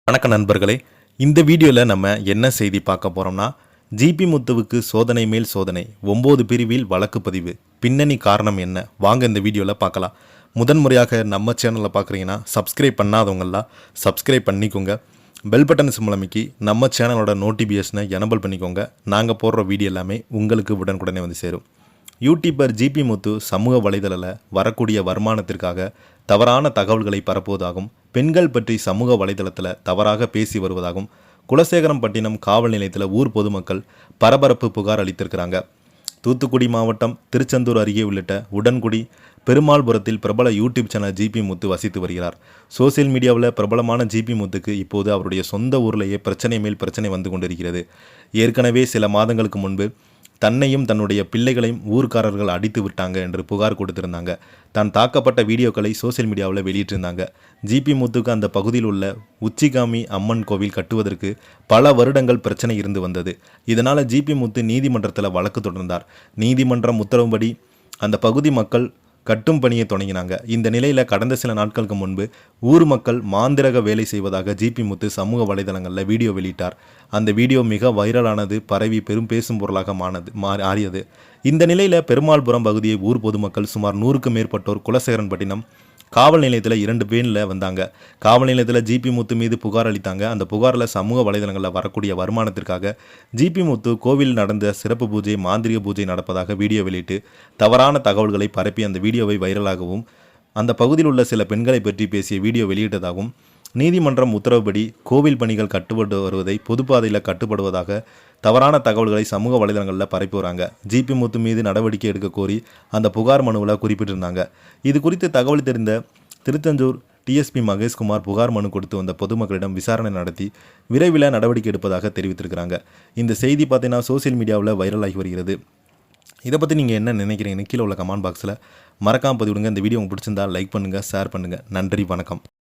வணக்க நண்பர்களே, இந்த வீடியோவில் நம்ம என்ன செய்தி பார்க்க போகிறோம்னா, ஜிபி முத்துவுக்கு சோதனை மேல் சோதனை, 9 பிரிவில் வழக்கு பதிவு, பின்னணி காரணம் என்ன? வாங்க இந்த வீடியோவில் பார்க்கலாம். முதன்முறையாக நம்ம சேனலில் பார்க்குறீங்கன்னா சப்ஸ்கிரைப் பண்ணாதவங்களாம் சப்ஸ்கிரைப் பண்ணிக்கோங்க. பெல் பட்டன் சிம்பல் அமைக்கி நம்ம சேனலோட நோட்டிஃபிகேஷனை எனபிள் பண்ணிக்கோங்க. நாங்கள் போடுற வீடியோ எல்லாமே உங்களுக்கு உடனுக்குடனே வந்து சேரும். யூடியூபர் ஜிபி முத்து சமூக வலைதளத்தில் வரக்கூடிய வருமானத்திற்காக தவறான தகவல்களை பரப்புவதாகவும், பெண்கள் பற்றி சமூக வலைதளத்தில் தவறாக பேசி வருவதாகவும் குலசேகரம்பட்டினம் காவல் நிலையத்தில் ஊர் பொதுமக்கள் பரபரப்பு புகார் அளித்திருக்கிறாங்க. தூத்துக்குடி மாவட்டம் திருச்செந்தூர் அருகே உள்ளிட்ட உடன்குடி பெருமாள்புரத்தில் பிரபல யூடியூப் சேனல் ஜிபி முத்து வசித்து வருகிறார். சோசியல் மீடியாவில் பிரபலமான ஜிபி முத்துக்கு இப்போது அவருடைய சொந்த ஊரிலேயே பிரச்சனை மேல் பிரச்சனை வந்து கொண்டிருக்கிறது. ஏற்கனவே சில மாதங்களுக்கு முன்பு தன்னையும் தன்னுடைய பிள்ளைகளையும் ஊர்க்காரர்கள் அடித்து விட்டாங்க என்று புகார் கொடுத்திருந்தாங்க. தான் தாக்கப்பட்ட வீடியோக்களை சோசியல் மீடியாவில் வெளியிட்டிருந்தாங்க. ஜிபி முத்துக்கு அந்த பகுதியில் உள்ள உச்சிகாமி அம்மன் கோவில் கட்டுவதற்கு பல வருடங்கள் பிரச்சனை இருந்து வந்தது. இதனால் ஜிபி முத்து நீதிமன்றத்தில் வழக்கு தொடர்ந்தார். நீதிமன்றம் உத்தரவுப்படி அந்த பகுதி மக்கள் கட்டும் பணியை தொடங்கினாங்க. இந்த நிலையில் கடந்த சில நாட்களுக்கு முன்பு ஊர் மக்கள் மாந்திரக வேலை செய்வதாக ஜிபி முத்து சமூக வலைதளங்களில் வீடியோ வெளியிட்டார். அந்த வீடியோ மிக வைரலானது, பரவி பெரும் பேசும் பொருளாக மாறியது. இந்த நிலையில் பெருமாள்புரம் பகுதியை ஊர் பொதுமக்கள் சுமார் 100க்கும் மேற்பட்டோர் குலசேகரன்பட்டினம் காவல் நிலையத்தில் 2 பேரில் வந்தாங்க. காவல் நிலையத்தில் ஜிபி முத்து மீது புகார் அளித்தாங்க. அந்த புகாரில் சமூக வலைதளங்களில் வரக்கூடிய வருமானத்திற்காக ஜிபி முத்து கோவில் நடந்த சிறப்பு பூஜை, மாந்திரிக பூஜை நடப்பதாக வீடியோ வெளியிட்டு தவறான தகவல்களை பரப்பி அந்த வீடியோவை வைரலாகவும், அந்த பகுதியில் உள்ள சில பெண்களை பற்றி பேசிய வீடியோ வெளியிட்டதாகவும், நீதிமன்றம் உத்தரவுப்படி கோவில் பணிகள் கட்டுப்பட்டு வருவதை பொதுப்பாதையில் கட்டுப்படுவதாக தவறான தகவல்களை சமூக வலைதளங்களில் பரப்பி வராங்க. ஜிபி முத்து மீது நடவடிக்கை எடுக்க கோரி அந்த புகார் மனுவில் குறிப்பிட்டிருந்தாங்க. இது குறித்து தகவல் தெரிந்த திருச்செந்தூர் டிஎஸ்பி மகேஷ்குமார் புகார் மனு கொடுத்து வந்த பொதுமக்களிடம் விசாரணை நடத்தி விரைவில் நடவடிக்கை எடுப்பதாக தெரிவித்திருக்கிறாங்க. இந்த செய்தி பார்த்தீங்கன்னா சோசியல் மீடியாவில் வைரலாகி வருகிறது. இதை பற்றி நீங்கள் என்ன நினைக்கிறீங்கன்னு கீழே உள்ள கமெண்ட் பாக்ஸில் மறக்காமல் பதிவிடுங்க. இந்த வீடியோ உங்களுக்கு பிடிச்சிருந்தால் லைக் பண்ணுங்கள், ஷேர் பண்ணுங்கள். நன்றி, வணக்கம்.